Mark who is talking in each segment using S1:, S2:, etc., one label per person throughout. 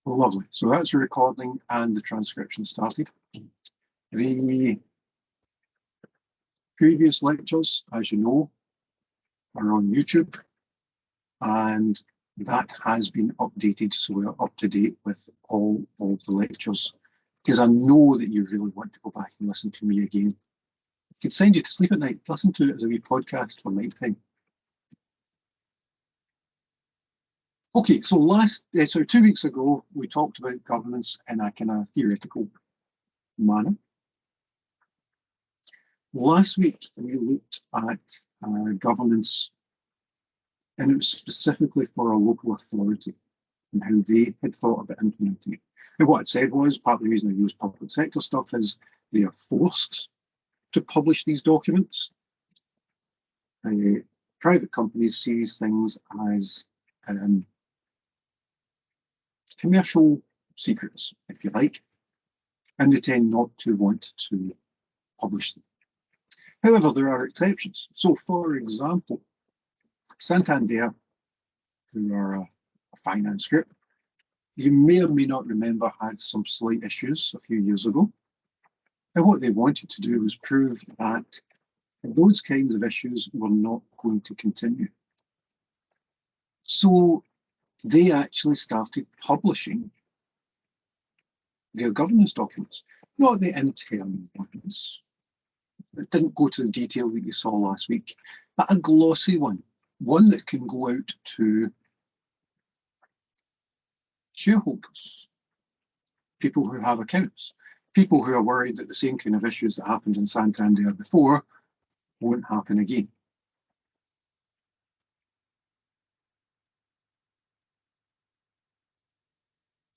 S1: Lovely. So that's the recording and the transcription started. The previous lectures, as you know, are on YouTube, and that has been updated, so we're up to date with all of the lectures, because I know that you really want to go back and listen to me again. It could send you to sleep at night. Listen to it as a wee podcast for night time. Okay, so 2 weeks ago, we talked about governance in a kind of theoretical manner. Last week, we looked at governance, and it was specifically for a local authority and how they had thought about implementing it. And what it said was, part of the reason I use public sector stuff is they are forced to publish these documents. Private companies see these things as commercial secrets, if you like, and they tend not to want to publish them. However, there are exceptions. So, for example, Santander, who are a finance group, you may or may not remember, had some slight issues a few years ago. And what they wanted to do was prove that those kinds of issues were not going to continue. So they actually started publishing their governance documents, not the internal ones. It didn't go to the detail that you saw last week, but a glossy one that can go out to shareholders, people who have accounts, people who are worried that the same kind of issues that happened in Santander before won't happen again.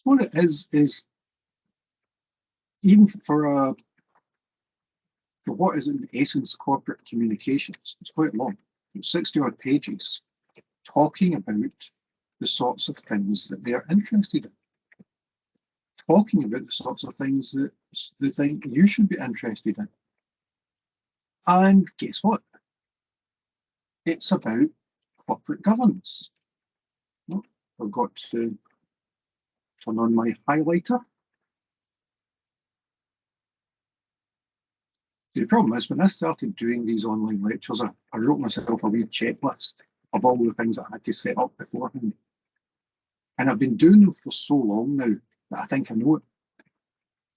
S1: What it is even for what is in essence corporate communications, it's quite long, 60-odd pages, talking about the sorts of things that they are interested in, talking about the sorts of things that they think you should be interested in. And guess what? It's about corporate governance. Oh, I've got to turn on my highlighter. The problem is, when I started doing these online lectures, I wrote myself a wee checklist of all the things I had to set up beforehand. And I've been doing them for so long now that I think I know it.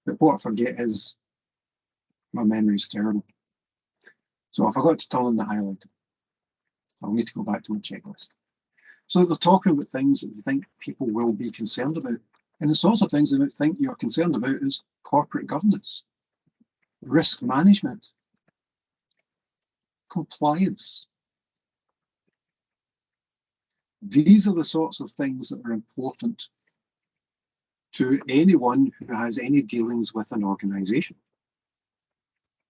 S1: But what I forget is my memory is terrible. So I forgot to turn on the highlighter. I'll need to go back to my checklist. So they're talking about things that they think people will be concerned about. And the sorts of things they think you're concerned about is corporate governance, risk management, compliance. These are the sorts of things that are important to anyone who has any dealings with an organisation.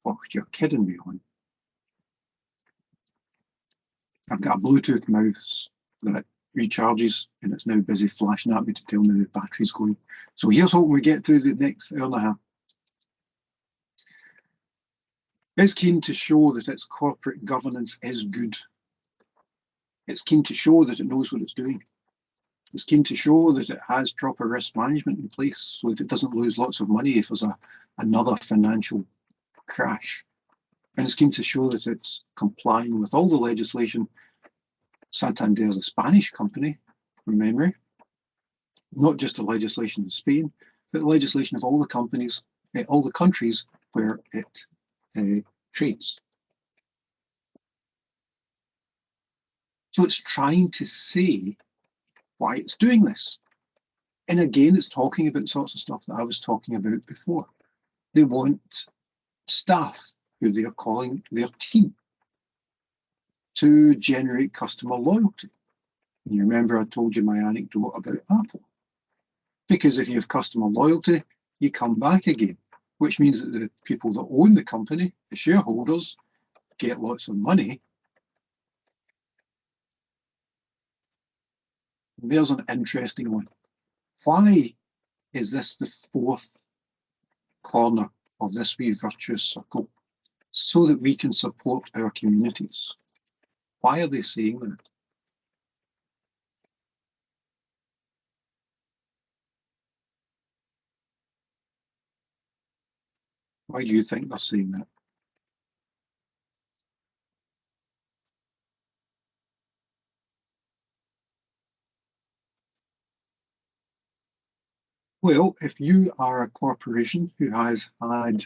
S1: Oh, you're kidding me on. I've got a Bluetooth mouse that recharges, and it's now busy flashing at me to tell me the battery's going. So here's hoping we get through the next hour and a half. It's keen to show that its corporate governance is good. It's keen to show that it knows what it's doing. It's keen to show that it has proper risk management in place so that it doesn't lose lots of money if there's another financial crash. And it's keen to show that it's complying with all the legislation. Santander is a Spanish company, from memory. Not just the legislation in Spain, but the legislation of all the companies, all the countries where it trades. So it's trying to say why it's doing this. And again, it's talking about sorts of stuff that I was talking about before. They want staff, who they are calling their team, to generate customer loyalty. And you remember I told you my anecdote about Apple. Because if you have customer loyalty, you come back again, which means that the people that own the company, the shareholders, get lots of money. There's an interesting one. Why is this the fourth corner of this wee virtuous circle? so that we can support our communities. Why are they saying that? Why do you think they're saying that? Well, if you are a corporation who has had,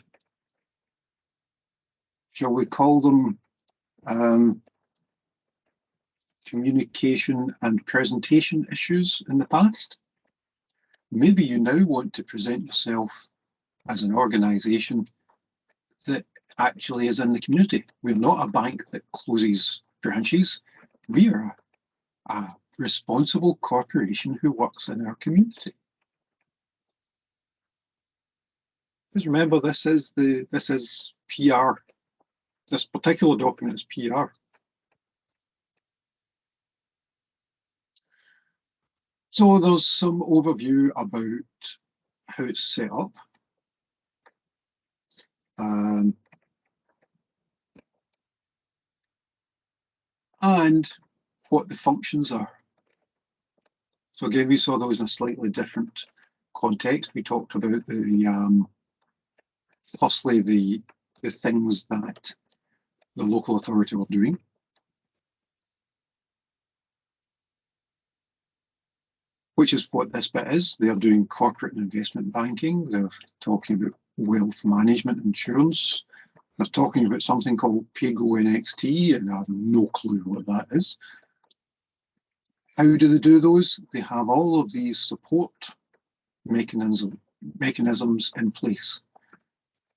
S1: shall we call them, communication and presentation issues in the past, maybe you now want to present yourself as an organisation that actually is in the community. We're not a bank that closes branches. We are a responsible corporation who works in our community. Because remember, this is PR. This particular document is PR. So there's some overview about how it's set up. And what the functions are. So again, we saw those in a slightly different context. We talked about firstly the things that the local authority were doing. Which is what this bit is. They're doing corporate and investment banking. They're talking about wealth management, insurance. They're talking about something called PayGo NXT, and I have no clue what that is. How do they do those? They have all of these support mechanisms in place.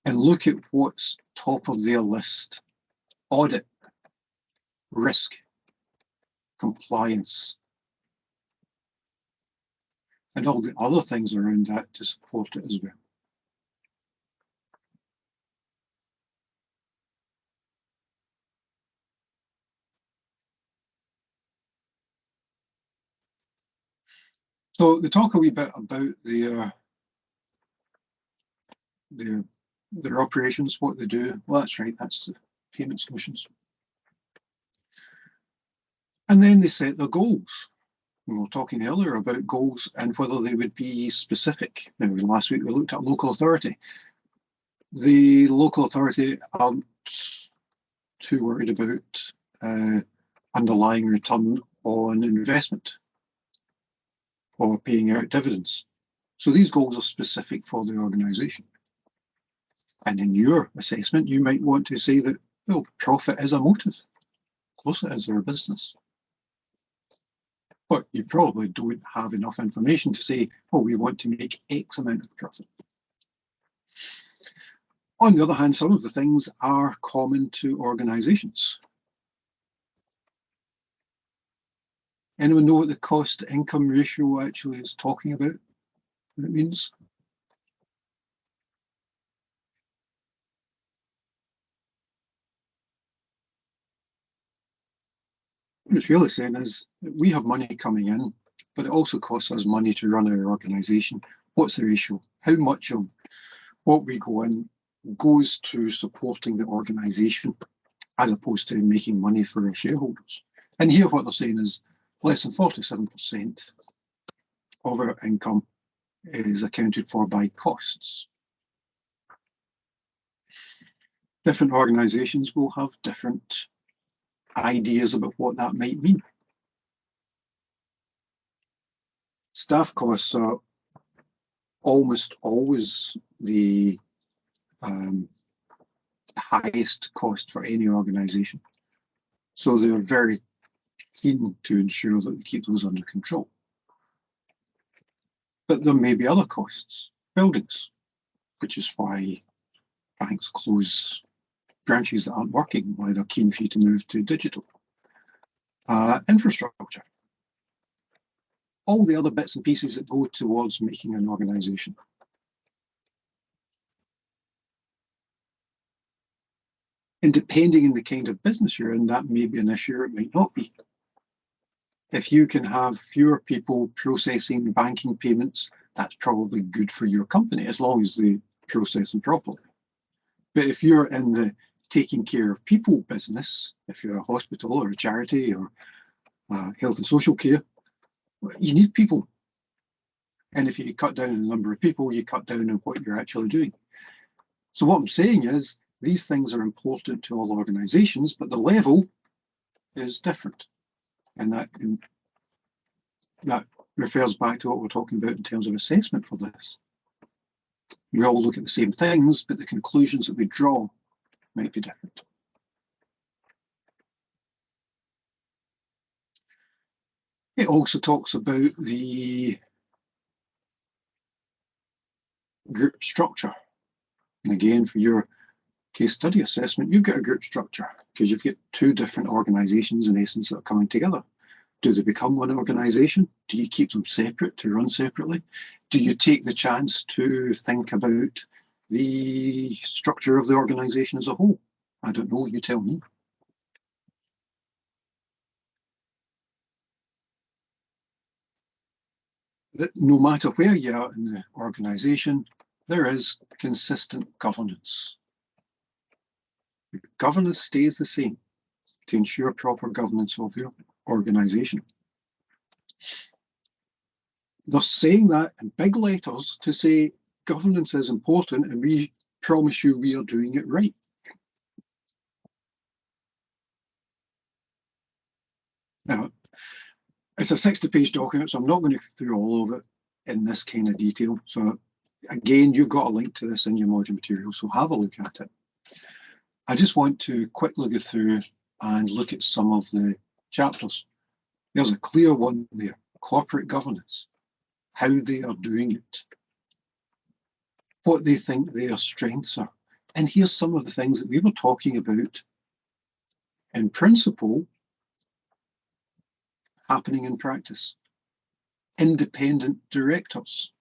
S1: And look at what's top of their list: audit, risk, compliance, and all the other things around that to support it as well. So they talk a wee bit about their operations, what they do. Well, that's right, that's the payment solutions. And then they set their goals. We were talking earlier about goals and whether they would be specific. Now, last week we looked at local authority. The local authority aren't too worried about underlying return on investment or paying out dividends. So these goals are specific for the organisation. And in your assessment, you might want to say that, well, profit is a motive. Of course it is, they're a business. But you probably don't have enough information to say, oh, we want to make X amount of profit. On the other hand, some of the things are common to organisations. Anyone know what the cost to income ratio actually is talking about? What it means? What it's really saying is that we have money coming in, but it also costs us money to run our organisation. What's the ratio? How much of what we go in goes to supporting the organisation as opposed to making money for our shareholders? And here what they're saying is less than 47% of our income is accounted for by costs. Different organisations will have different ideas about what that might mean. Staff costs are almost always the highest cost for any organisation. So they're very keen to ensure that they keep those under control. But there may be other costs, buildings, which is why banks close branches that aren't working, why they're keen for you to move to digital. Infrastructure, all the other bits and pieces that go towards making an organisation. And depending on the kind of business you're in, that may be an issue, it might not be. If you can have fewer people processing banking payments, that's probably good for your company, as long as they process them properly. But if you're in the taking care of people business, if you're a hospital or a charity or health and social care, you need people. And if you cut down on the number of people, you cut down on what you're actually doing. So what I'm saying is these things are important to all organisations, but the level is different. And that refers back to what we're talking about in terms of assessment for this. We all look at the same things, but the conclusions that we draw might be different. It also talks about the group structure. And again, for your case study assessment, you've got a group structure because you've got two different organisations in essence that are coming together. Do they become one organisation? Do you keep them separate to run separately? Do you take the chance to think about the structure of the organisation as a whole? I don't know, you tell me. That no matter where you are in the organisation, there is consistent governance. The governance stays the same to ensure proper governance of your organisation. They're saying that in big letters to say governance is important and we promise you we are doing it right. Now, it's a 60-page document, so I'm not going to go through all of it in this kind of detail. So again, you've got a link to this in your module material, so have a look at it. I just want to quickly go through and look at some of the chapters. There's a clear one there, corporate governance, how they are doing it, what they think their strengths are. And here's some of the things that we were talking about in principle happening in practice. Independent directors.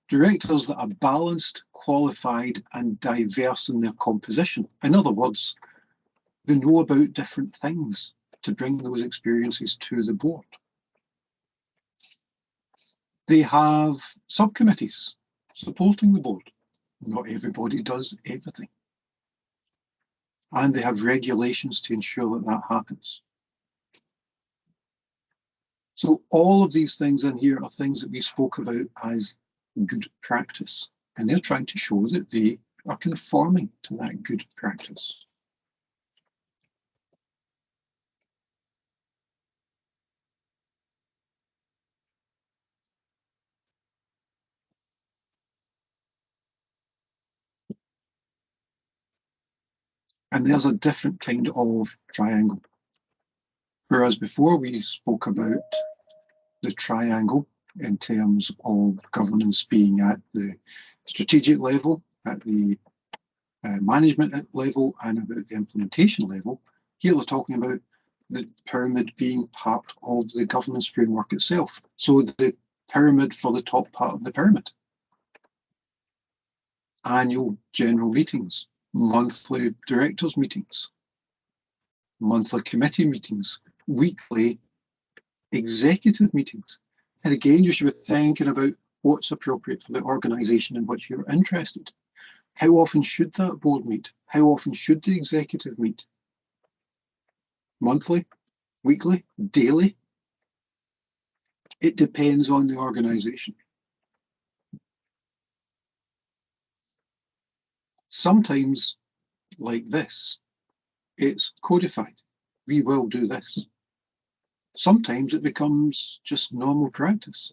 S1: Directors that are balanced, qualified, and diverse in their composition. In other words, they know about different things to bring those experiences to the board. They have subcommittees supporting the board. Not everybody does everything. And they have regulations to ensure that that happens. So all of these things in here are things that we spoke about as good practice. And they're trying to show that they are conforming to that good practice. And there's a different kind of triangle. Whereas before we spoke about the triangle in terms of governance being at the strategic level, at the management level, and about the implementation level, here we're talking about the pyramid being part of the governance framework itself. So the pyramid for the top part of the pyramid. Annual general meetings, monthly directors meetings, monthly committee meetings, weekly executive meetings. And again, you should be thinking about what's appropriate for the organisation in which you're interested. How often should that board meet? How often should the executive meet? Monthly, weekly, daily? It depends on the organisation. Sometimes, like this, it's codified. We will do this. Sometimes it becomes just normal practice.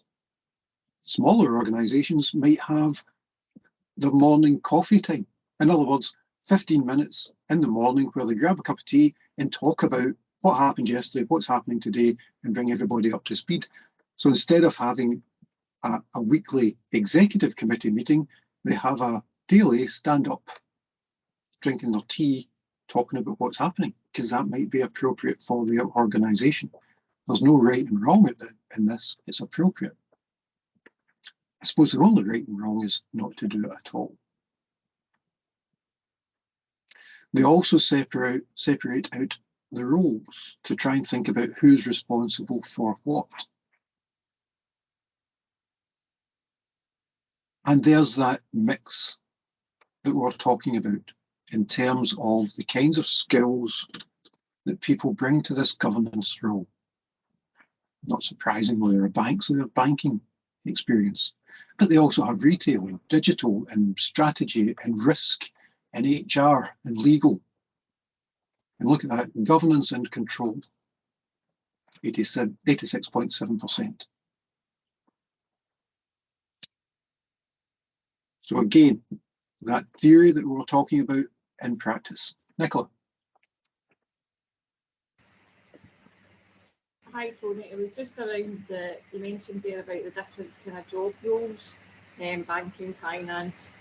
S1: Smaller organisations might have the morning coffee time. In other words, 15 minutes in the morning where they grab a cup of tea and talk about what happened yesterday, what's happening today, and bring everybody up to speed. So instead of having a weekly executive committee meeting, they have a daily stand-up, drinking their tea, talking about what's happening, because that might be appropriate for the organisation. There's no right and wrong in this, it's appropriate. I suppose the only right and wrong is not to do it at all. They also separate out the roles to try and think about who's responsible for what. And there's that mix that we're talking about. in terms of the kinds of skills that people bring to this governance role. Not surprisingly, there are banks that have banking experience, but they also have retail and digital and strategy and risk and HR and legal. And look at that, governance and control, 86.7%. So again, that theory that we were talking about in practice. Nicola.
S2: Hi Tony, it was just around you mentioned there about the different kind of job roles, banking, finance,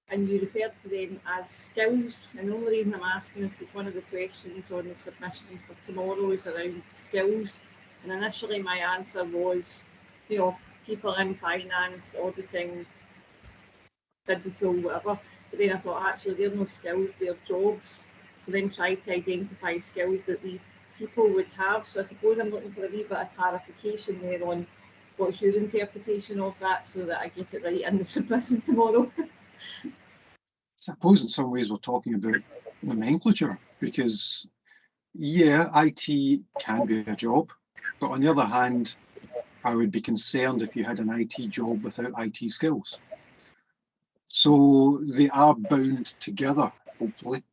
S2: and you referred to them as skills. And the only reason I'm asking is because one of the questions on the submission for tomorrow is around skills. And initially my answer was, people in finance, auditing, digital, whatever. But then I thought, actually, they're no skills, they're jobs. So then try to identify skills that these people would have. So I suppose I'm looking for a wee bit of clarification there on what's your interpretation of that so that I get it right in the submission tomorrow.
S1: I suppose in some ways we're talking about nomenclature because, yeah, IT can be a job, but on the other hand, I would be concerned if you had an IT job without IT skills. So they are bound together, hopefully.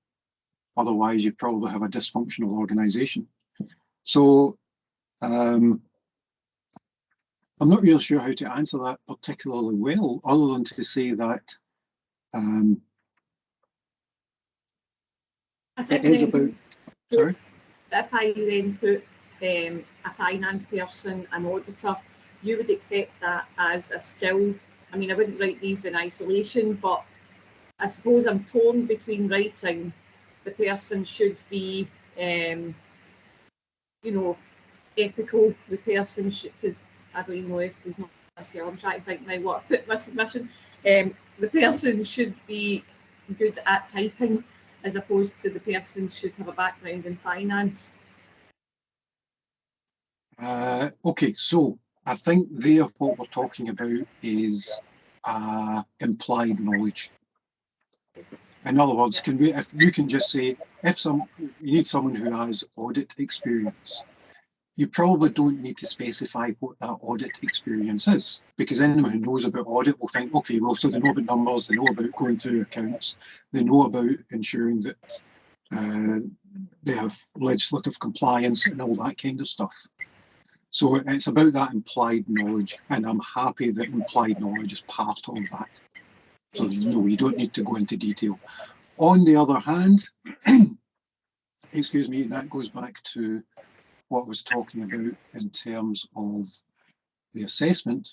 S1: Otherwise, you'd probably have a dysfunctional organisation. So I'm not really sure how to answer that particularly well, other than to say that it is about. Sorry?
S2: If I then put a finance person, an auditor, you would accept that as a skill. I mean, I wouldn't write these in isolation, but I suppose I'm torn between writing the person should be, ethical. The person should, because I don't even know if there's not a skill. I'm trying to think now what I put in my submission. The person should be good at typing, as opposed to the person should have a background in finance.
S1: Okay, so I think there what we're talking about is implied knowledge. In other words, if you can just say, you need someone who has audit experience, you probably don't need to specify what that audit experience is, because anyone who knows about audit will think, okay, well, so they know about numbers, they know about going through accounts, they know about ensuring that they have legislative compliance and all that kind of stuff. So it's about that implied knowledge, and I'm happy that implied knowledge is part of that. So no, you don't need to go into detail. On the other hand, excuse me, that goes back to what I was talking about in terms of the assessment.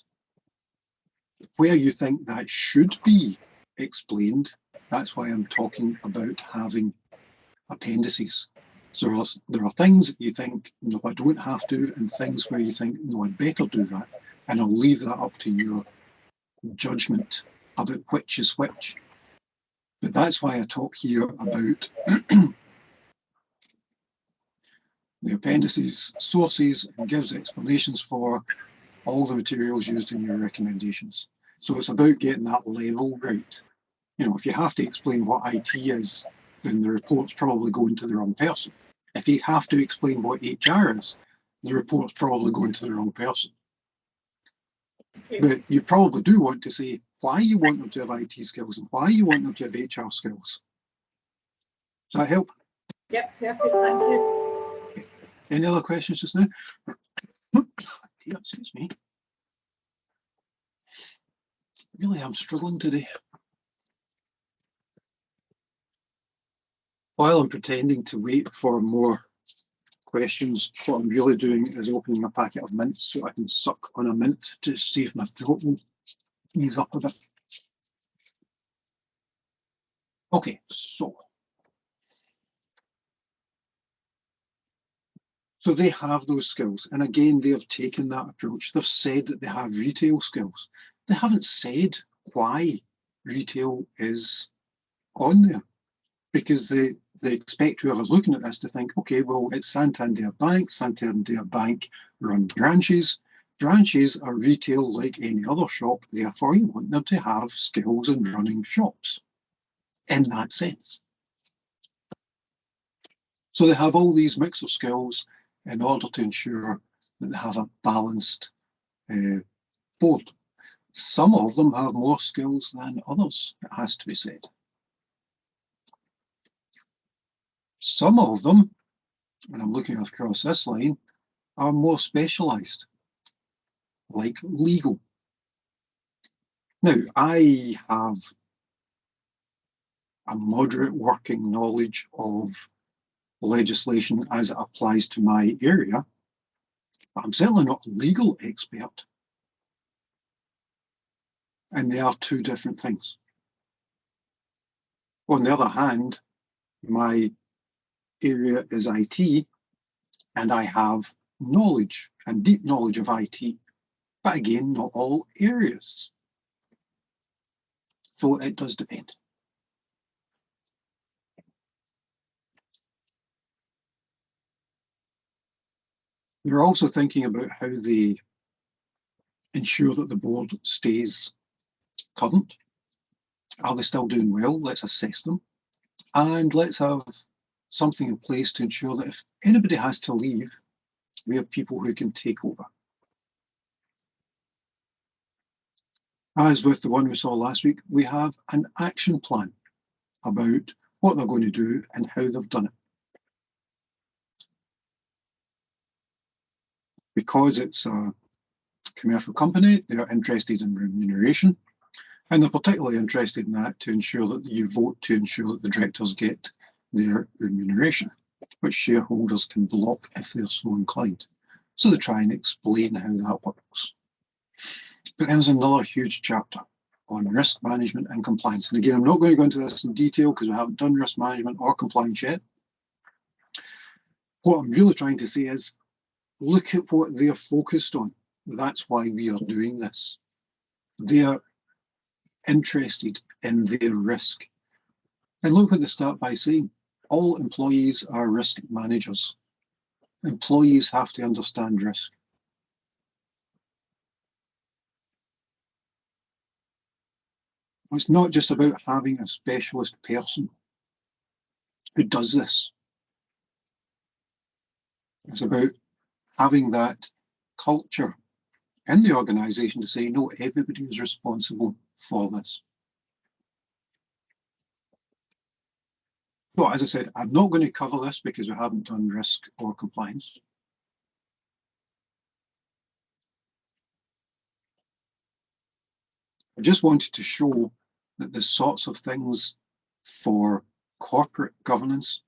S1: Where you think that should be explained, that's why I'm talking about having appendices. So there are things that you think, no, I don't have to, and things where you think, no, I'd better do that. And I'll leave that up to your judgment about which is which. But that's why I talk here about the appendices, sources, and gives explanations for all the materials used in your recommendations. So it's about getting that level right. If you have to explain what IT is, then the report's probably going to the wrong person. If you have to explain what HR is, the report's probably going to the wrong person. Okay. But you probably do want to say why you want them to have IT skills and why you want them to have HR skills. Does that help?
S2: Yep, perfect, thank you.
S1: Okay. Any other questions just now? Dear, excuse me. Really, I'm struggling today. While I'm pretending to wait for more questions, what I'm really doing is opening my packet of mints so I can suck on a mint to see if my throat will ease up a bit. Okay, so they have those skills, and again, they have taken that approach. They've said that they have retail skills. They haven't said why retail is on there, because they expect whoever's looking at this to think, okay, well, it's Santander Bank. Santander Bank run branches. Branches are retail like any other shop. Therefore, you want them to have skills in running shops in that sense. So they have all these mix of skills in order to ensure that they have a balanced board. Some of them have more skills than others, it has to be said. Some of them, and I'm looking across this line, are more specialised, like legal. Now, I have a moderate working knowledge of legislation as it applies to my area, but I'm certainly not a legal expert. And they are two different things. On the other hand, my area is IT, and I have knowledge and deep knowledge of IT, but again, not all areas. So it does depend. They're also thinking about how they ensure that the board stays current. Are they still doing well? Let's assess them. And let's have something in place to ensure that if anybody has to leave, we have people who can take over. As with the one we saw last week, we have an action plan about what they're going to do and how they've done it. Because it's a commercial company, they're interested in remuneration, and they're particularly interested in that to ensure that you vote to ensure that the directors get their remuneration, which shareholders can block if they're so inclined. So they try and explain how that works. But then there's another huge chapter on risk management and compliance. And again, I'm not going to go into this in detail because we haven't done risk management or compliance yet. What I'm really trying to say is, look at what they're focused on. That's why we are doing this. They are interested in their risk. And look what they start by saying. All employees are risk managers. Employees have to understand risk. It's not just about having a specialist person who does this. It's about having that culture in the organisation to say, no, everybody is responsible for this. So, as I said, I'm not going to cover this because we haven't done risk or compliance. I just wanted to show that the sorts of things for corporate governance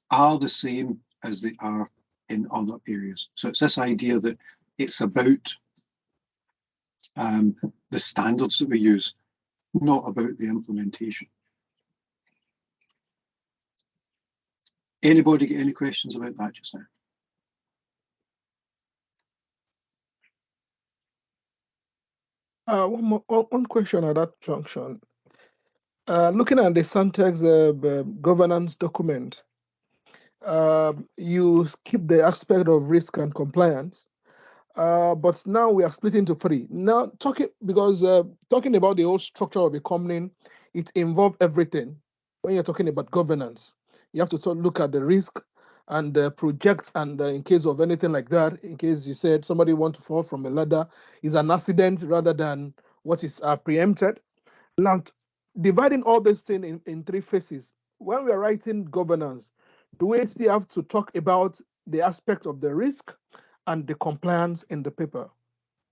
S1: are the same as they are in other areas. So it's this idea that it's about the standards that we use, not about the implementation. Anybody get any questions about that just now?
S3: One question at that junction. Looking at the Santex governance document, you skip the aspect of risk and compliance, but now we are split into three. Now talking about the whole structure of a company, it involves everything. When you're talking about governance, you have to look at the risk and the project, and in case of anything like that, in case you said somebody want to fall from a ladder, is an accident rather than what is preempted. Now, dividing all this thing in three phases, when we are writing governance, do we still have to talk about the aspect of the risk and the compliance in the paper?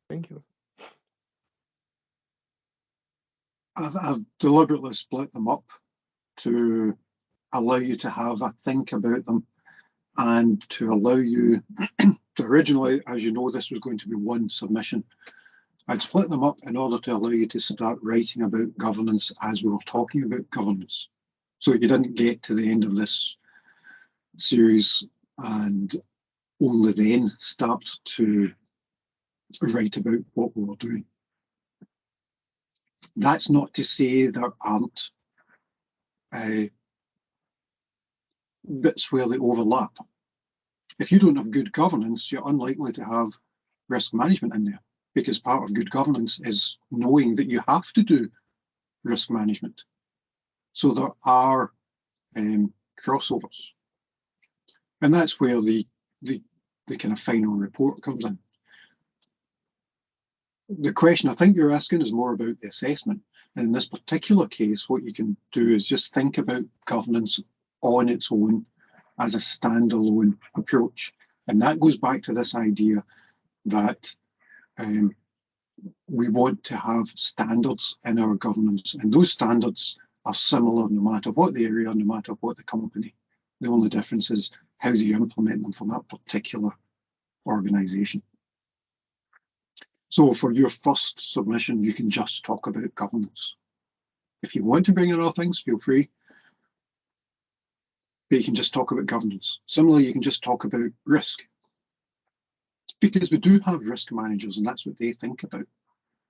S3: Thank you.
S1: I've deliberately split them up to allow you to have a think about them and to allow you to originally, as you know, this was going to be one submission. I'd split them up in order to allow you to start writing about governance as we were talking about governance. So you didn't get to the end of this series and only then start to write about what we were doing. That's not to say there aren't bits where they overlap. If you don't have good governance, you're unlikely to have risk management in there, because part of good governance is knowing that you have to do risk management. So there are crossovers. And that's where the kind of final report comes in. The question I think you're asking is more about the assessment. And in this particular case, what you can do is just think about governance on its own as a standalone approach. And that goes back to this idea that we want to have standards in our governance, and those standards are similar no matter what the area, no matter what the company. The only difference is how do you implement them for that particular organisation. So for your first submission, you can just talk about governance. If you want to bring in other things, feel free. But you can just talk about governance. Similarly, you can just talk about risk. Because we do have risk managers, and that's what they think about.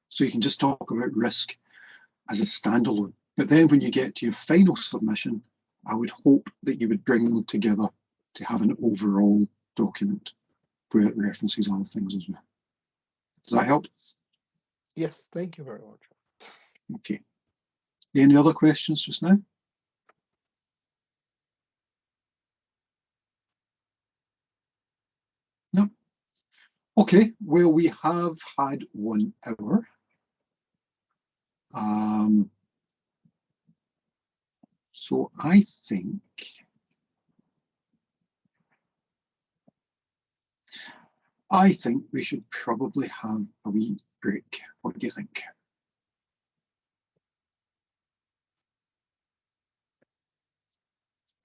S1: So you can just talk about risk as a standalone. But then when you get to your final submission, I would hope that you would bring them together to have an overall document where it references other things as well. Does that help?
S3: Yes, thank you very much.
S1: Okay. Any other questions just now? No. Okay, well, we have had 1 hour. So I think we should probably have a wee break. What do you think?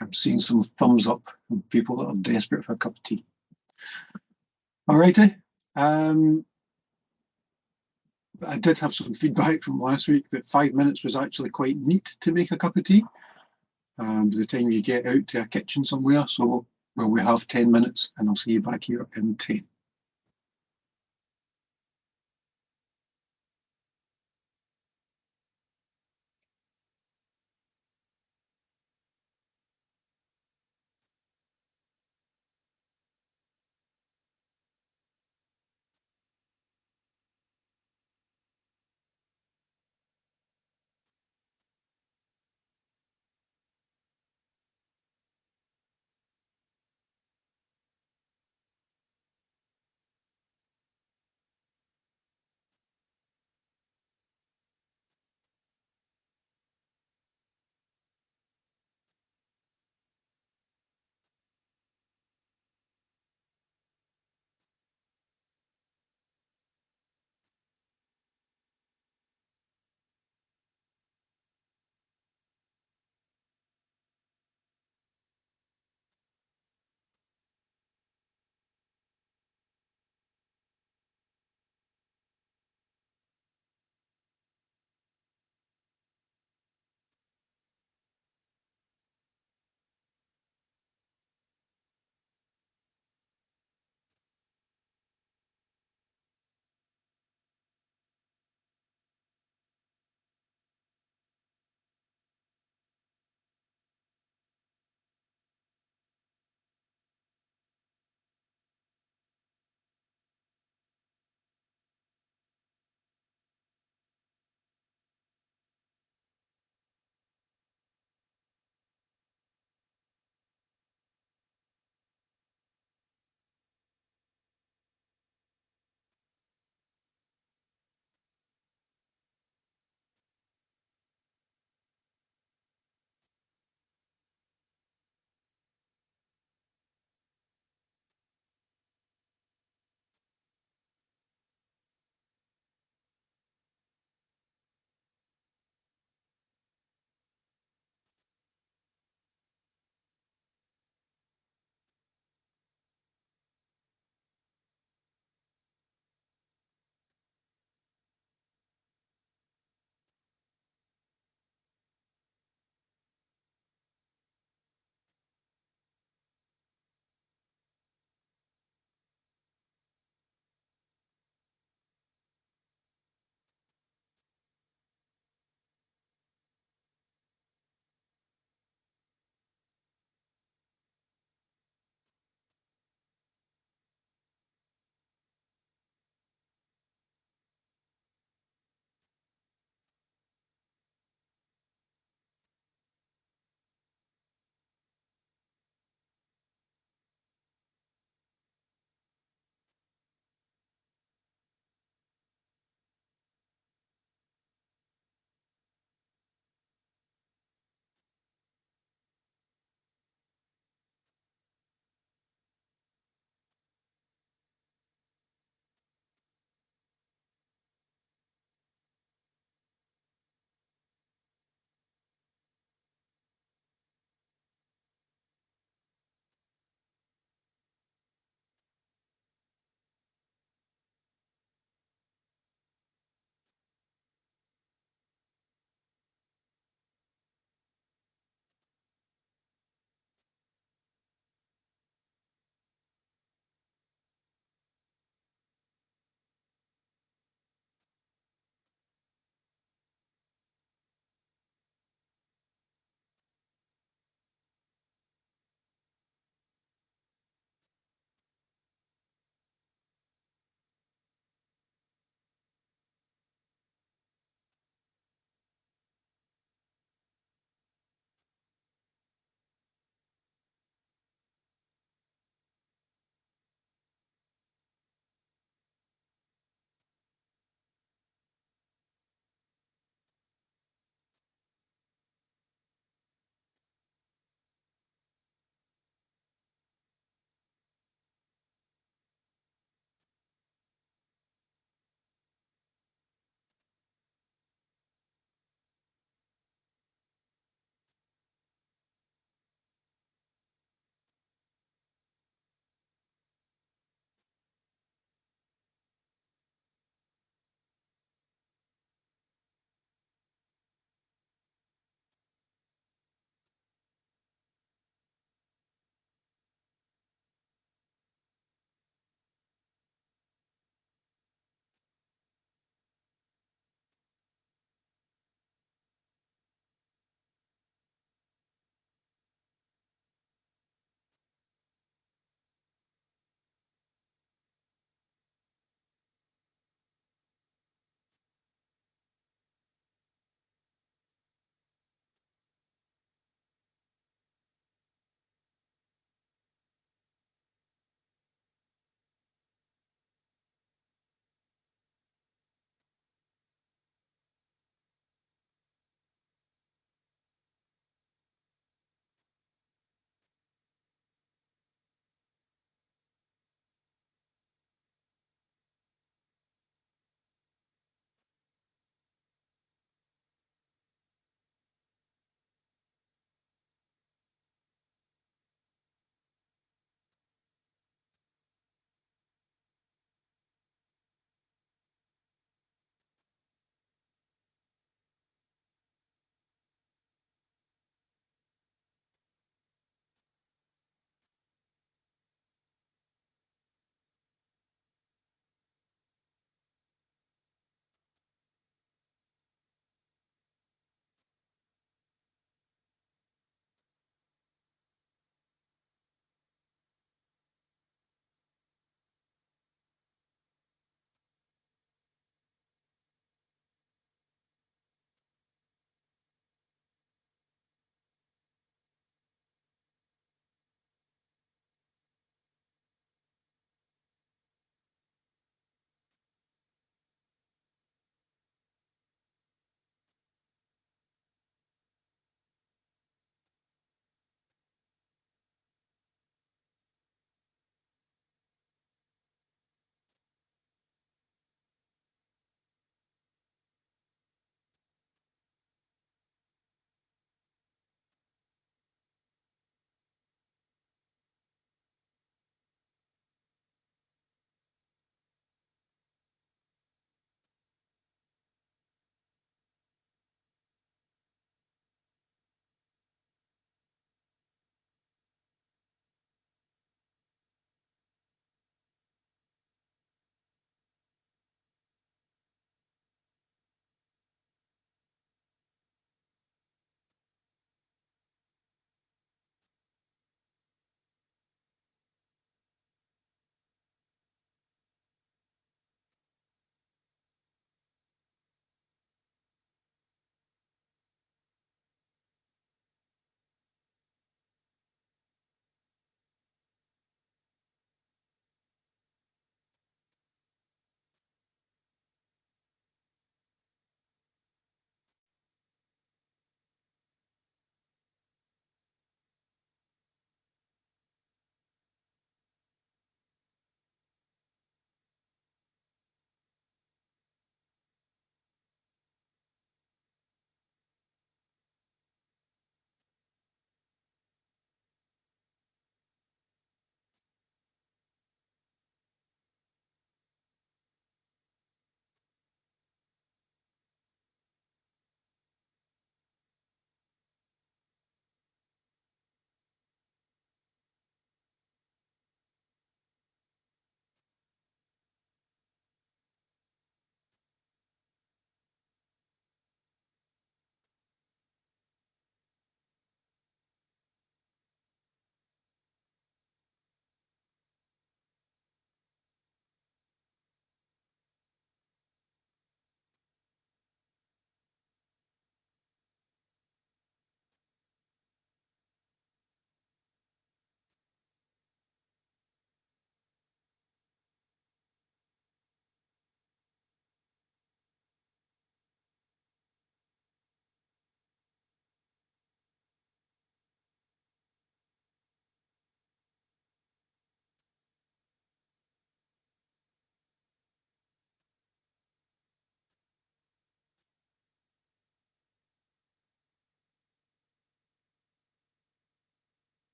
S1: I'm seeing some thumbs up from people that are desperate for a cup of tea. All righty. I did have some feedback from last week that 5 minutes was actually quite neat to make a cup of tea. By the time you get out to a kitchen somewhere. So, well, we have 10 minutes and I'll see you back here in 10.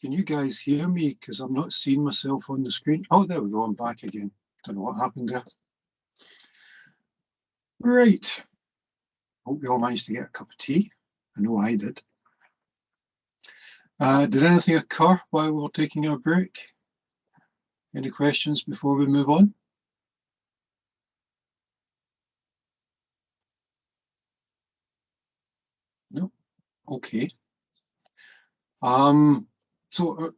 S1: Can you guys hear me? Because I'm not seeing myself on the screen. Oh, there we go. I'm back again. Don't know what happened there. Right. Hope we all managed to get a cup of tea. I know I did. Did anything occur while we were taking our break? Any questions before we move on? No? Okay. So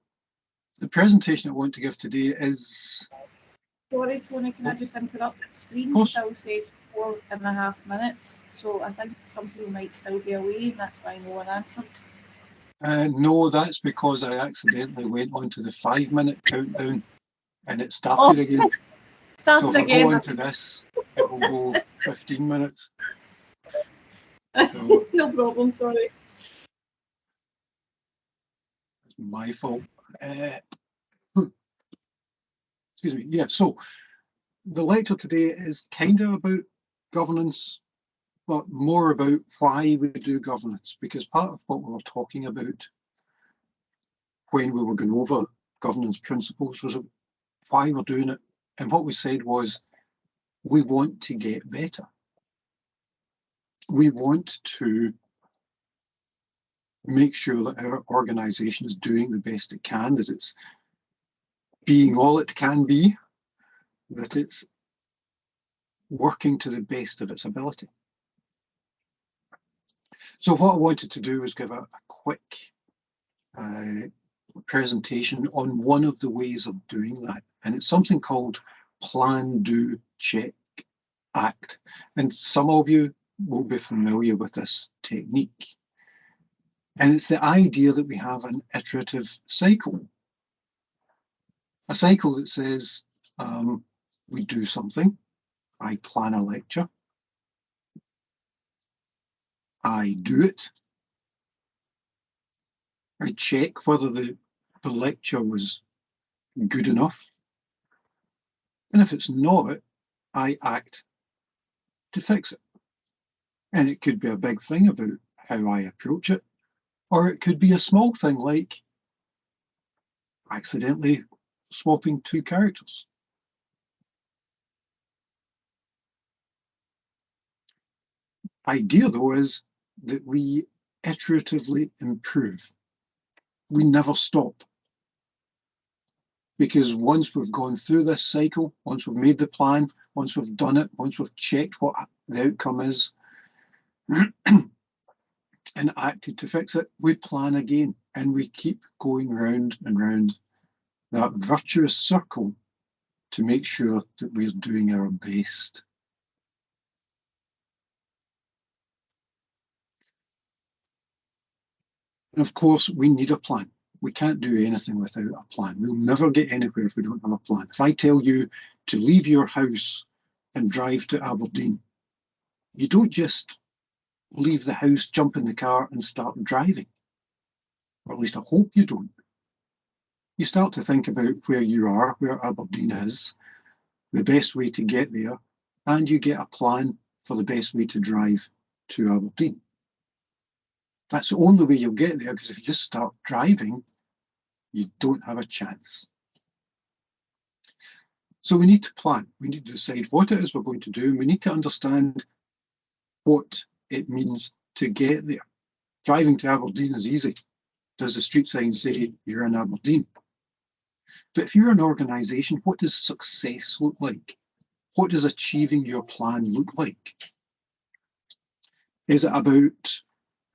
S1: the presentation I want to give today is...
S2: Sorry, Tony, can I just interrupt? The screen still says 4.5 minutes, so I think some people might still be away, and that's why no one answered.
S1: No, that's because I accidentally went onto the 5-minute countdown and it started again.
S2: Started
S1: so if
S2: again.
S1: I go into this, it will go 15 minutes. So,
S2: no problem, sorry.
S1: It's my fault. Excuse me. Yeah, so the lecture today is kind of about governance, but more about why we do governance, because part of what we were talking about when we were going over governance principles was why we're doing it. And what we said was, we want to get better. We want to make sure that our organisation is doing the best it can, that it's being all it can be, that it's working to the best of its ability. So what I wanted to do was give a quick presentation on one of the ways of doing that. And it's something called Plan, Do, Check, Act. And some of you will be familiar with this technique. And it's the idea that we have an iterative cycle. A cycle that says we do something. I plan a lecture. I do it. I check whether the lecture was good enough. And if it's not, I act to fix it. And it could be a big thing about how I approach it, or it could be a small thing like accidentally swapping 2 characters. Idea though is that we iteratively improve. We never stop. Because once we've gone through this cycle, once we've made the plan, once we've done it, once we've checked what the outcome is, and acted to fix it, we plan again, and we keep going round and round that virtuous circle to make sure that we're doing our best. And of course, we need a plan. We can't do anything without a plan. We'll never get anywhere if we don't have a plan. If I tell you to leave your house and drive to Aberdeen, you don't just leave the house, jump in the car and start driving. Or at least I hope you don't. You start to think about where you are, where Aberdeen is, the best way to get there, and you get a plan for the best way to drive to Aberdeen. That's the only way you'll get there, because if you just start driving, you don't have a chance. So we need to plan. We need to decide what it is we're going to do, and we need to understand what it means to get there. Driving to Aberdeen is easy. Does the street sign say you're in Aberdeen? But if you're an organisation, what does success look like? What does achieving your plan look like? Is it about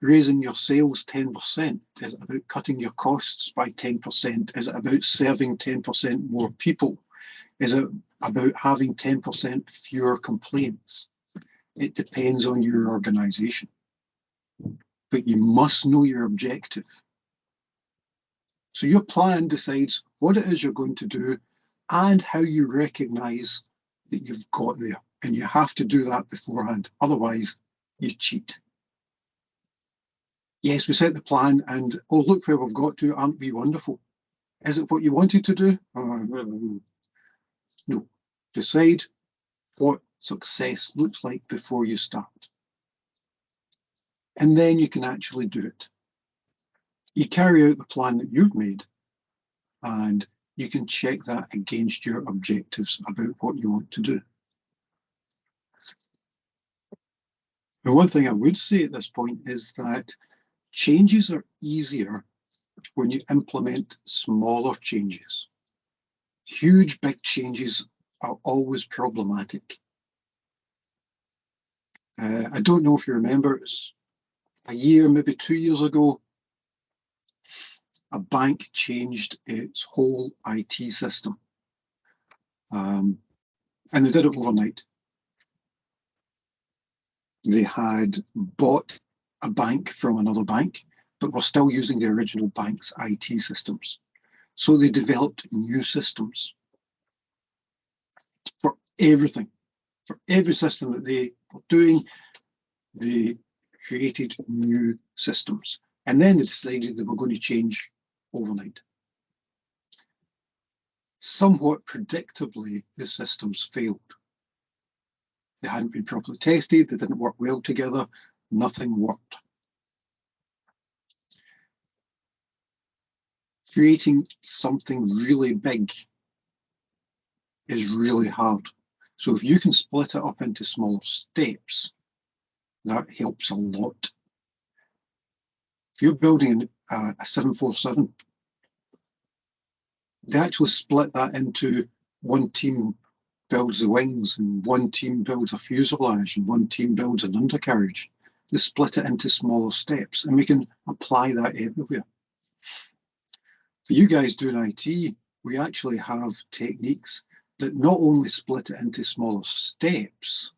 S1: raising your sales 10%? Is it about cutting your costs by 10%? Is it about serving 10% more people? Is it about having 10% fewer complaints? It depends on your organisation. But you must know your objective. So your plan decides what it is you're going to do and how you recognise that you've got there. And you have to do that beforehand. Otherwise, you cheat. Yes, we set the plan and, oh, look where we've got to. Aren't we wonderful? Is it what you wanted to do? No. Decide what success looks like before you start. And then you can actually do it. You carry out the plan that you've made, and you can check that against your objectives about what you want to do. The one thing I would say at this point is that changes are easier when you implement smaller changes. Huge, big changes are always problematic. I don't know if you remember, it's a year, maybe 2 years ago, a bank changed its whole IT system. And they did it overnight. They had bought a bank from another bank, but were still using the original bank's IT systems. So they developed new systems for everything. For every system that they were doing, they created new systems. And then they decided they were going to change overnight. Somewhat predictably, the systems failed. They hadn't been properly tested, they didn't work well together, nothing worked. Creating something really big is really hard. So if you can split it up into smaller steps, that helps a lot. If you're building a 747, they actually split that into one team builds the wings and one team builds a fuselage and one team builds an undercarriage. They split it into smaller steps and we can apply that everywhere. For you guys doing IT, we actually have techniques that not only split it into smaller steps,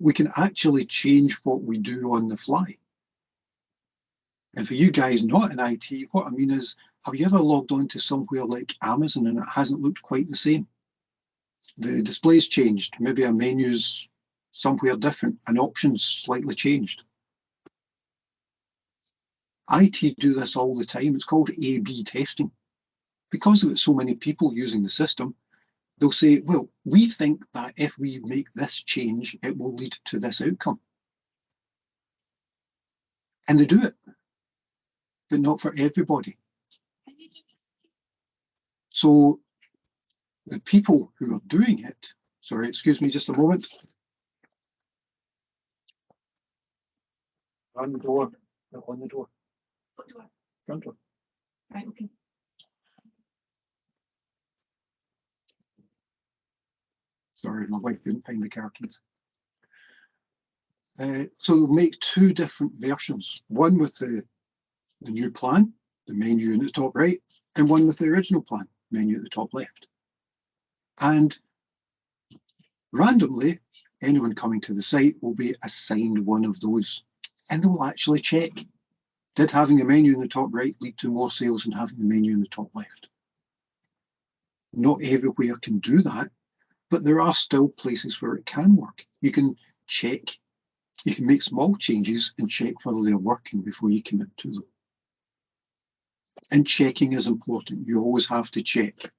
S1: we can actually change what we do on the fly. And for you guys not in IT, what I mean is, have you ever logged on to somewhere like Amazon and it hasn't looked quite the same? The display's changed, maybe a menu's somewhere different, an option's slightly changed. IT do this all the time. It's called A/B testing. Because of so many people using the system, they'll say, well, we think that if we make this change, it will lead to this outcome. And they do it, but not for everybody. So the people who are doing it, sorry, excuse me just a moment. On the door, on the door.
S4: What door?
S1: Front door.
S4: Right, okay.
S1: Sorry, my wife couldn't find the car keys. So they'll make two different versions, one with the new plan, the menu in the top right, and one with the original plan, menu at the top left. And randomly, anyone coming to the site will be assigned one of those, and they'll actually check, did having the menu in the top right lead to more sales than having the menu in the top left? Not everywhere can do that, but there are still places where it can work. You can check, you can make small changes and check whether they're working before you commit to them. And checking is important. You always have to check.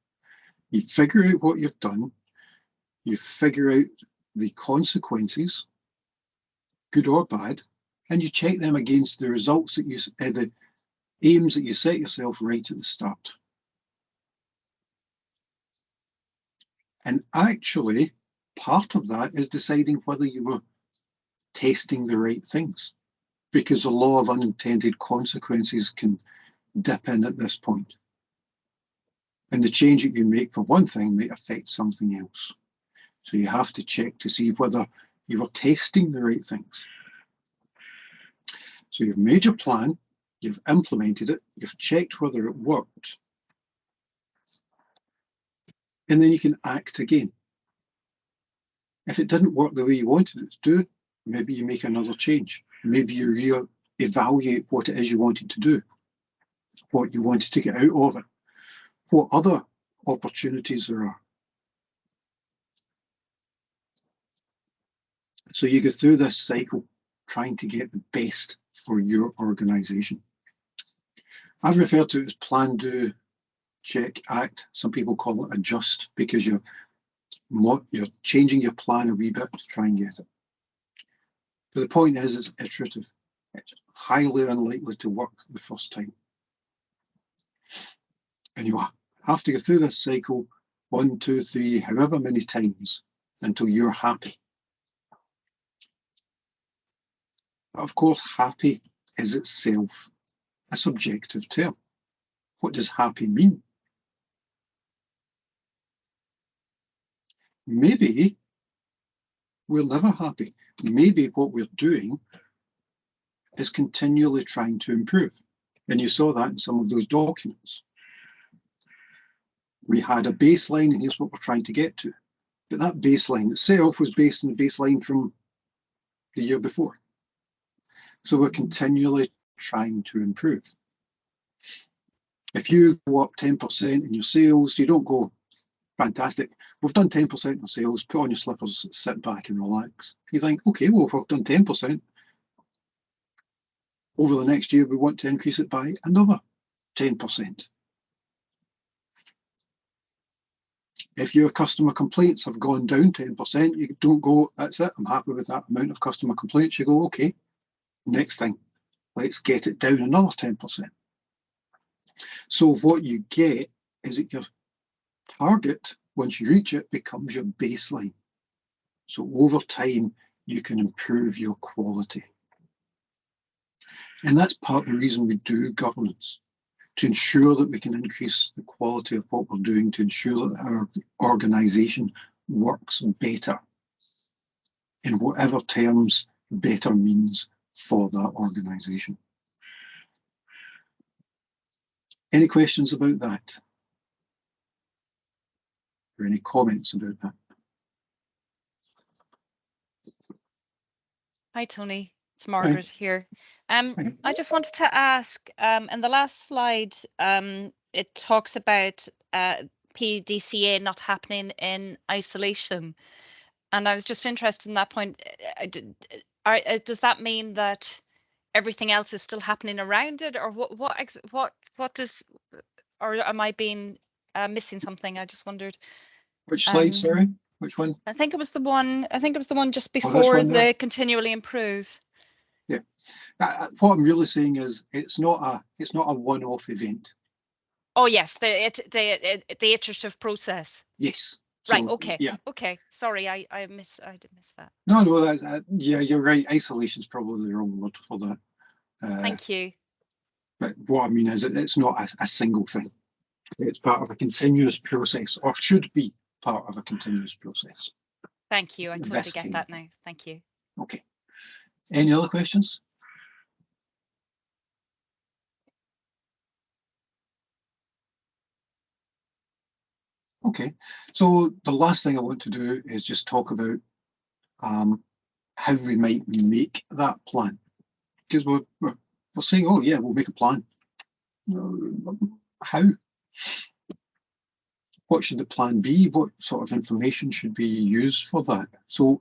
S1: You figure out what you've done, you figure out the consequences, good or bad, and you check them against the results that you, the aims that you set yourself right at the start. And actually, part of that is deciding whether you were testing the right things, because the law of unintended consequences can dip in at this point. And the change that you make for one thing might affect something else. So you have to check to see whether you are testing the right things. So you've made your plan, you've implemented it, you've checked whether it worked, and then you can act again. If it didn't work the way you wanted it to do, maybe you make another change. Maybe you re-evaluate what it is you wanted to do, what you wanted to get out of it, what other opportunities there are. So you go through this cycle trying to get the best for your organization. I've referred to it as plan, do, check, act. Some people call it adjust, because you're changing your plan a wee bit to try and get it. But the point is, it's iterative. It's highly unlikely to work the first time. And you Have to go through this cycle 1, 2, 3, however many times until you're happy. But of course, happy is itself a subjective term. What does happy mean? Maybe we're never happy. Maybe what we're doing is continually trying to improve. And you saw that in some of those documents. We had a baseline, and here's what we're trying to get to. But that baseline itself was based on the baseline from the year before. So we're continually trying to improve. If you go up 10% in your sales, you don't go, fantastic, we've done 10% in sales, put on your slippers, sit back and relax. You think, okay, well, if we've done 10%, over the next year, we want to increase it by another 10%. If your customer complaints have gone down 10%, you don't go, that's it, I'm happy with that amount of customer complaints. You go, okay, next thing, let's get it down another 10%. So what you get is that your target, once you reach it, becomes your baseline. So over time, you can improve your quality. And that's part of the reason we do governance, to ensure that we can increase the quality of what we're doing, to ensure that our organisation works better, in whatever terms better means for that organisation. Any questions about that? Or any comments about that?
S5: Hi, Tony. It's Margaret here. I just wanted to ask, in the last slide, it talks about PDCA not happening in isolation. And I was just interested in that point. Does that mean that everything else is still happening around it, or what does, or am I being missing something? I just wondered.
S1: Which slide, sorry? Which one?
S5: I think it was the one. I think it was the one just
S1: this
S5: before
S1: one there?
S5: the continually improve.
S1: Yeah. What I'm really saying is it's not a one-off event.
S5: Oh yes, the iterative process.
S1: Yes.
S5: Right.
S1: So,
S5: Okay.
S1: yeah.
S5: Okay. Sorry, I did miss that.
S1: No, yeah, you're right. Isolation is probably the wrong word for that.
S5: Thank you.
S1: But what I mean is it's not a single thing. It's part of a continuous process, or should be part of a continuous process.
S5: Thank you. I totally
S1: This
S5: get
S1: kind
S5: that
S1: of thing.
S5: now. Thank you.
S1: Okay. Any other questions? Okay. So the last thing I want to do is just talk about how we might make that plan. Because we're saying, oh yeah, we'll make a plan. How? What should the plan be? What sort of information should be used for that? So,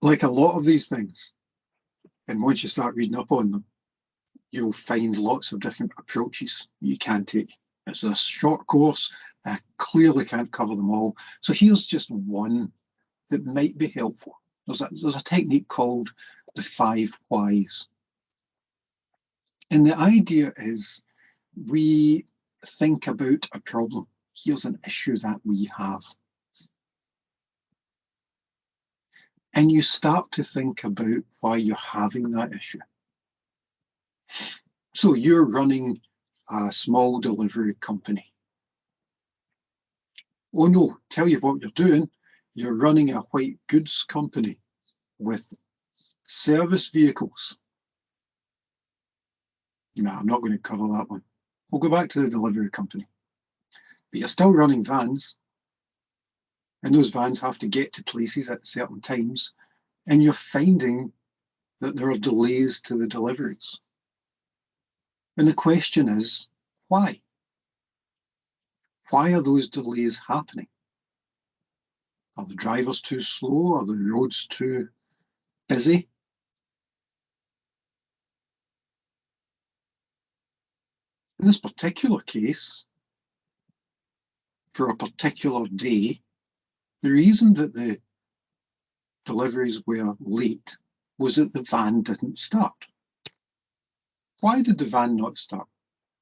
S1: like a lot of these things, and once you start reading up on them, you'll find lots of different approaches you can take. It's a short course. I clearly can't cover them all. So here's just one that might be helpful. There's a technique called the 5 whys. And the idea is we think about a problem. Here's an issue that we have. And you start to think about why you're having that issue. So you're running a small delivery company. Oh no, tell you what you're doing. You're running a white goods company with service vehicles. No, I'm not going to cover that one. We'll go back to the delivery company. But you're still running vans, and those vans have to get to places at certain times, and you're finding that there are delays to the deliveries. And the question is, why? Why are those delays happening? Are the drivers too slow? Are the roads too busy? In this particular case, for a particular day, the reason that the deliveries were late was that the van didn't start. Why did the van not start?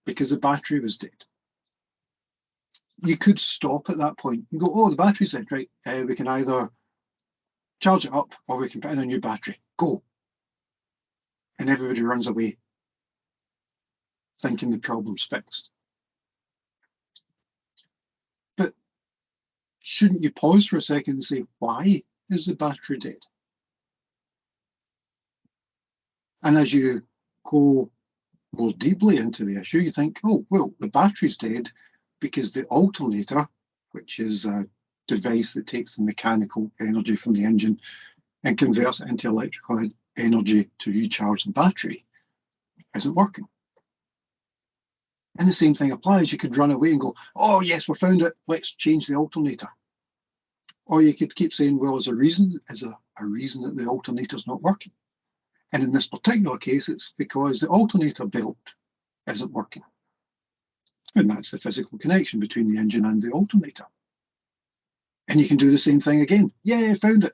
S1: Because the battery was dead. you could stop at that point and go, oh, the battery's dead, right? We can either charge it up or we can put in a new battery. Go. And everybody runs away thinking the problem's fixed. But shouldn't you pause for a second and say, why is the battery dead? And as you go more deeply into the issue, you think, oh, well, the battery's dead because the alternator, which is a device that takes the mechanical energy from the engine and converts it into electrical energy to recharge the battery, isn't working. And the same thing applies. You could run away and go, oh, yes, we found it. Let's change the alternator. Or you could keep saying, well, there's a reason that the alternator's not working. And in this particular case, it's because the alternator belt isn't working. And that's the physical connection between the engine and the alternator. And you can do the same thing again. Yeah, I found it.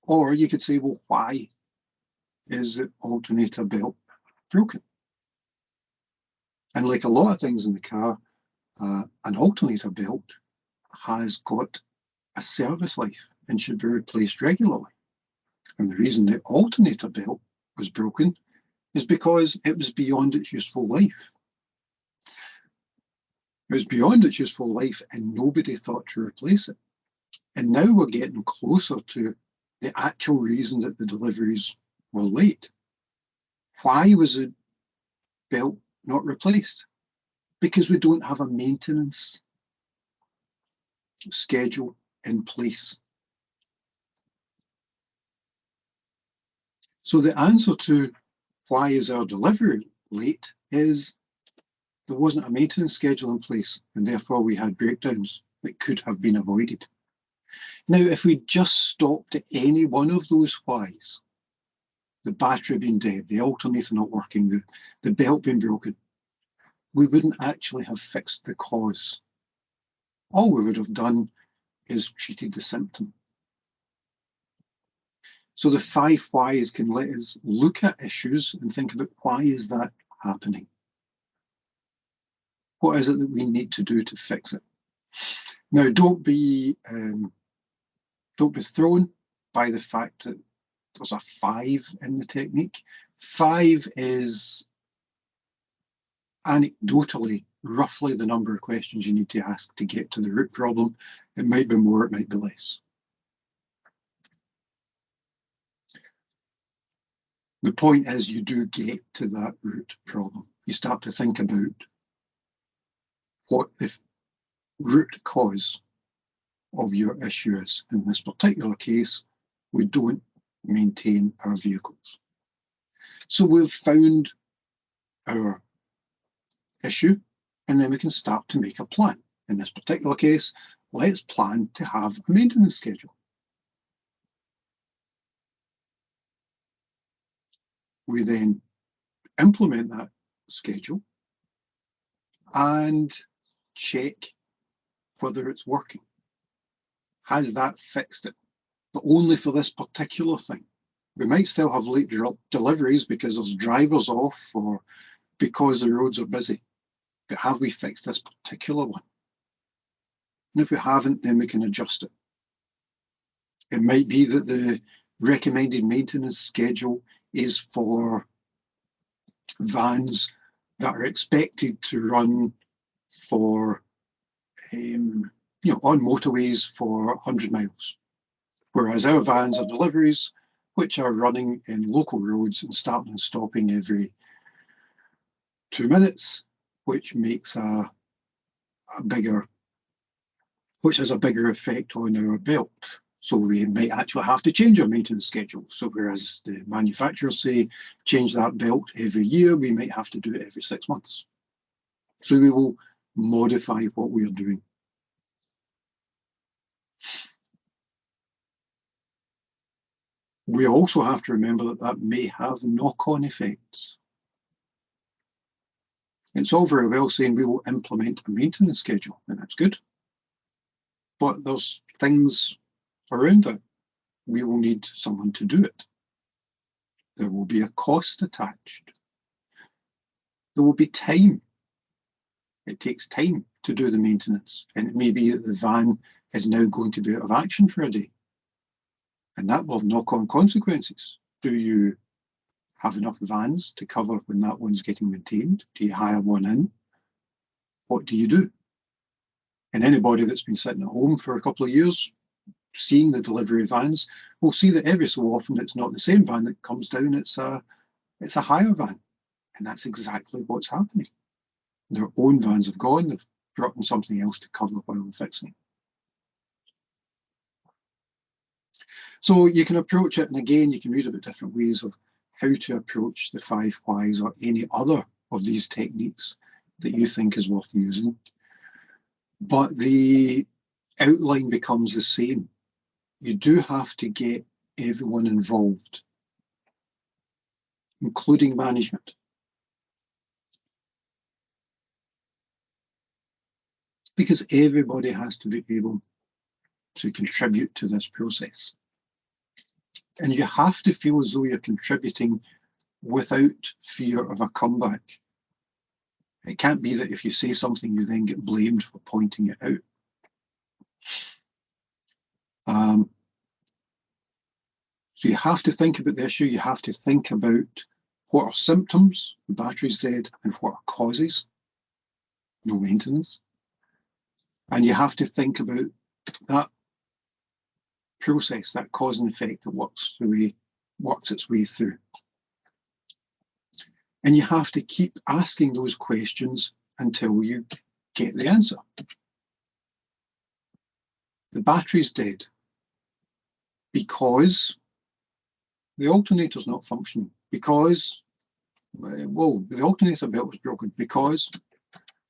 S1: Or you could say, well, why is the alternator belt broken? And like a lot of things in the car, an alternator belt has got a service life and should be replaced regularly. And the reason the alternator belt was broken is because it was beyond its useful life. It was beyond its useful life and nobody thought to replace it. And now we're getting closer to the actual reason that the deliveries were late. Why was the belt not replaced? Because we don't have a maintenance schedule in place. So the answer to why is our delivery late is there wasn't a maintenance schedule in place, and therefore we had breakdowns that could have been avoided. Now, if we just stopped at any one of those whys, the battery being dead, the alternator not working, the belt being broken, we wouldn't actually have fixed the cause. All we would have done is treated the symptom. So the 5 whys can let us look at issues and think about why is that happening? What is it that we need to do to fix it? Now, don't be thrown by the fact that there's a 5 in the technique. 5 is anecdotally roughly the number of questions you need to ask to get to the root problem. It might be more, it might be less. The point is you do get to that root problem. You start to think about what the root cause of your issue is. In this particular case, we don't maintain our vehicles. So we've found our issue, and then we can start to make a plan. In this particular case, let's plan to have a maintenance schedule. We then implement that schedule and check whether it's working. Has that fixed it? But only for this particular thing. We might still have late deliveries because there's drivers off or because the roads are busy. But have we fixed this particular one? And if we haven't, then we can adjust it. It might be that the recommended maintenance schedule is for vans that are expected to run for, on motorways for 100 miles. Whereas our vans are deliveries, which are running in local roads and starting and stopping every 2 minutes, which makes which has a bigger effect on our belt. So we might actually have to change our maintenance schedule. So whereas the manufacturers say change that belt every year, we might have to do it every 6 months. So we will modify what we are doing. We also have to remember that that may have knock-on effects. It's all very well saying we will implement a maintenance schedule, and that's good. But there's things around that. We will need someone to do it. There will be a cost attached. There will be time. It takes time to do the maintenance. And it may be that the van is now going to be out of action for a day. And that will have knock-on consequences. Do you have enough vans to cover when that one's getting maintained? Do you hire one in? What do you do? And anybody that's been sitting at home for a couple of years, seeing the delivery vans, will see that every so often it's not the same van that comes down, it's a hire van. And that's exactly what's happening. Their own vans have gone, they've brought in something else to cover while we're fixing it. So you can approach it, and again, you can read about different ways of how to approach the 5 whys or any other of these techniques that you think is worth using. But the outline becomes the same. You do have to get everyone involved, including management. Because everybody has to be able to contribute to this process. And you have to feel as though you're contributing without fear of a comeback. It can't be that if you say something, you then get blamed for pointing it out. So you have to think about the issue. You have to think about what are symptoms, the battery's dead, and what are causes, no maintenance. And you have to think about that process, that cause and effect that works its way through. And you have to keep asking those questions until you get the answer. The battery's dead because the alternator's not functioning, because, well, the alternator belt was broken, because.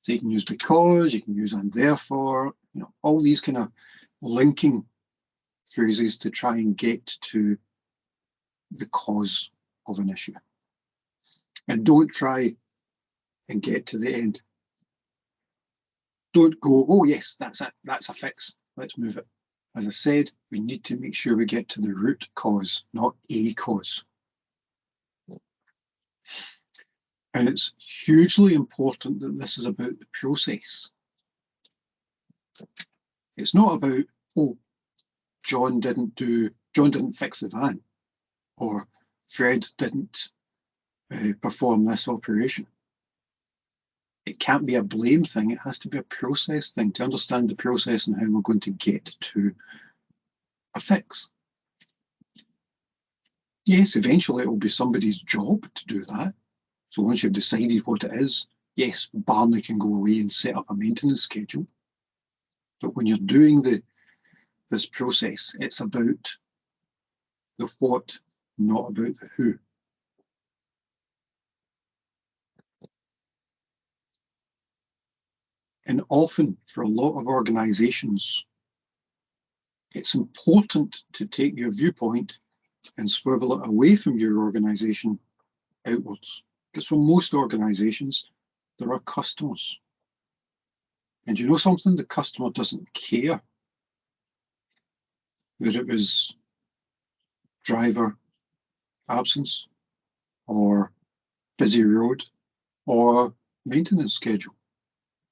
S1: So you can use because, you can use and therefore, you know, all these kind of linking phrases to try and get to the cause of an issue. And don't try and get to the end. Don't go, oh yes, that's it, that's a fix, let's move it. As I said, we need to make sure we get to the root cause, not a cause. And it's hugely important that this is about the process. It's not about, oh, John didn't fix the van, or Fred didn't perform this operation. It can't be a blame thing, it has to be a process thing, to understand the process and how we're going to get to a fix. Yes, eventually it will be somebody's job to do that. So once you've decided what it is, yes, Barney can go away and set up a maintenance schedule. But when you're doing this process, it's about the what, not about the who. And often, for a lot of organisations, it's important to take your viewpoint and swivel it away from your organisation outwards. Because for most organisations, there are customers. And you know something? The customer doesn't care that it was driver absence or busy road or maintenance schedule.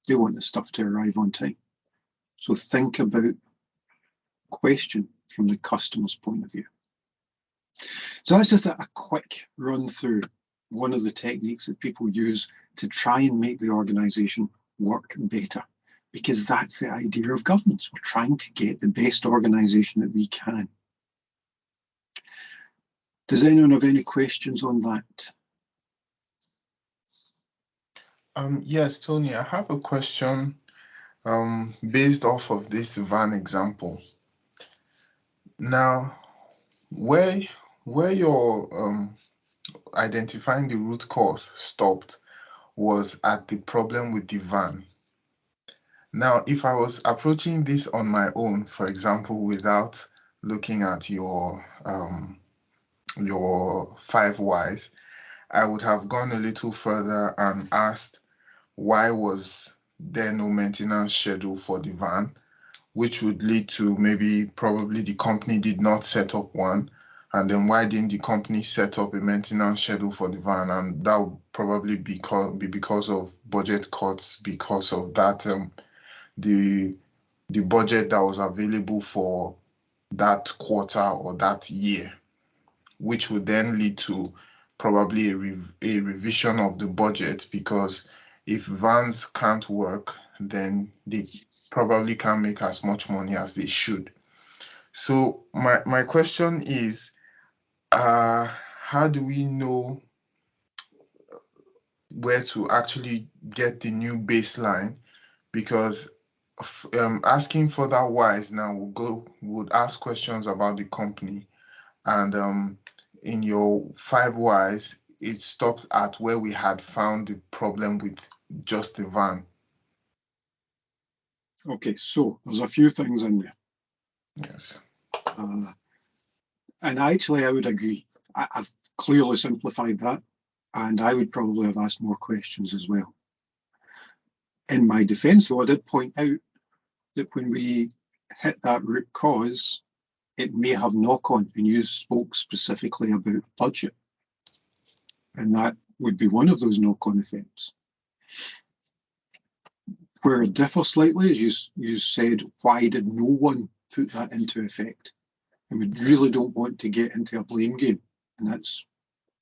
S1: They want the stuff to arrive on time. So think about question from the customer's point of view. So that's just a quick run through one of the techniques that people use to try and make the organisation work better, because that's the idea of governance. We're trying to get the best organisation that we can. Does anyone have any questions on that?
S6: Yes, Tony, I have a question based off of this van example. Now, where you're identifying the root cause stopped was at the problem with the van. Now, if I was approaching this on my own, for example, without looking at your 5 whys, I would have gone a little further and asked, why was there no maintenance schedule for the van, which would lead to probably the company did not set up one, and then why didn't the company set up a maintenance schedule for the van? And that would probably be because of budget cuts, because of that the budget that was available for that quarter or that year, which would then lead to probably a revision of the budget, because if vans can't work, then they probably can't make as much money as they should. So my question is, how do we know where to actually get the new baseline? Because asking for that whys now would ask questions about the company, and in your 5 whys, it stopped at where we had found the problem with just the van.
S1: Okay, so there's a few things in there.
S6: Yes.
S1: And actually, I would agree. I've clearly simplified that, and I would probably have asked more questions as well. In my defence, though, I did point out that when we hit that root cause, it may have knock-on, and you spoke specifically about budget, and that would be one of those knock-on effects. Where it differs slightly is you said, why did no one put that into effect? And we really don't want to get into a blame game, and that's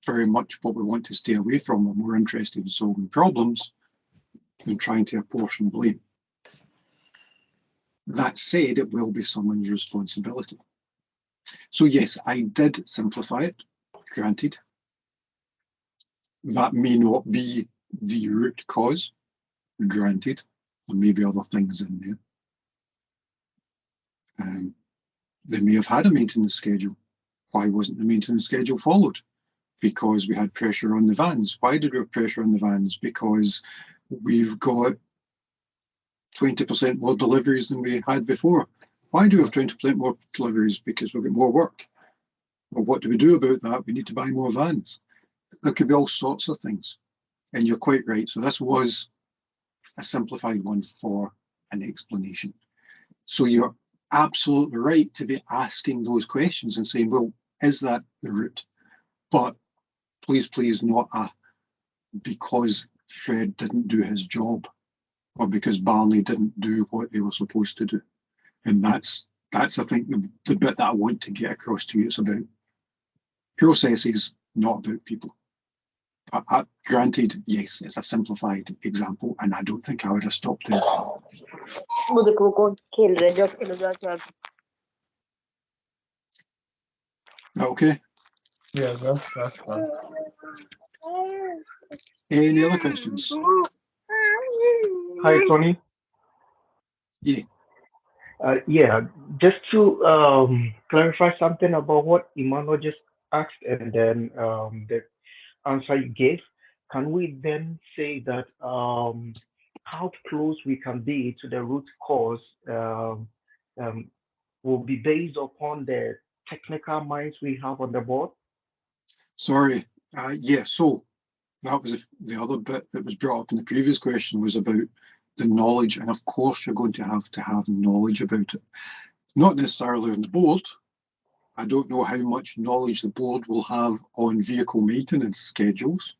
S1: very much what we want to stay away from. We're more interested in solving problems than trying to apportion blame. That said, it will be someone's responsibility. So yes, I did simplify it, granted. That may not be the root cause, granted. There may be other things in there. They may have had a maintenance schedule. Why wasn't the maintenance schedule followed? Because we had pressure on the vans. Why did we have pressure on the vans? Because we've got 20% more deliveries than we had before. Why do we have 20% more deliveries? Because we've got more work. Well, what do we do about that? We need to buy more vans. There could be all sorts of things. And you're quite right. So this was a simplified one for an explanation. So you're absolutely right to be asking those questions and saying, well, is that the root? But please, please, not because Fred didn't do his job, or because Barney didn't do what they were supposed to do. And that's I think the bit that I want to get across to you. It's about processes, not about people. Granted, yes, it's a simplified example, and I don't think I would have stopped there. Okay.
S6: Yeah, that's fine.
S1: Any other questions?
S7: Hi, Tony.
S1: Yeah.
S7: Yeah, just to clarify something about what Emmanuel just asked, and then the answer you gave. Can we then say that how close we can be to the root cause um, will be based upon the technical minds we have on the board?
S1: Sorry. Yeah, so that was the other bit that was brought up in the previous question, was about the knowledge. And of course, you're going to have knowledge about it. Not necessarily on the board. I don't know how much knowledge the board will have on vehicle maintenance schedules.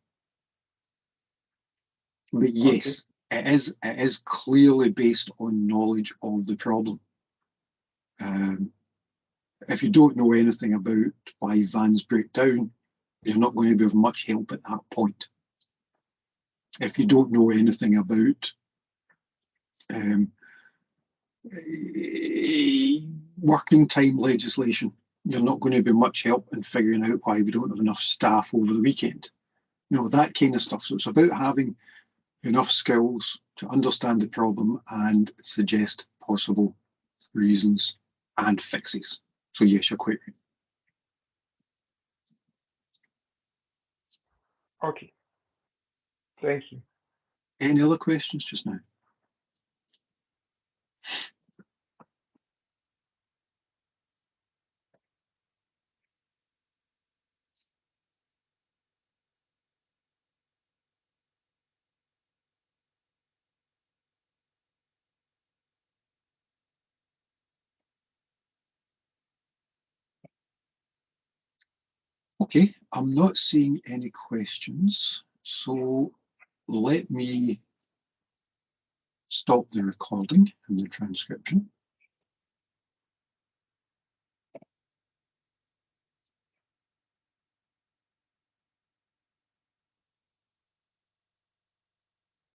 S1: But yes, okay. It is clearly based on knowledge of the problem. If you don't know anything about why vans break down, you're not going to be of much help at that point. If you don't know anything about working time legislation, you're not going to be much help in figuring out why we don't have enough staff over the weekend. You know, that kind of stuff. So it's about having enough skills to understand the problem and suggest possible reasons and fixes. So yes, you're quite right.
S7: Okay. Thank you.
S1: Any other questions just now? Okay, I'm not seeing any questions, so let me stop the recording and the transcription.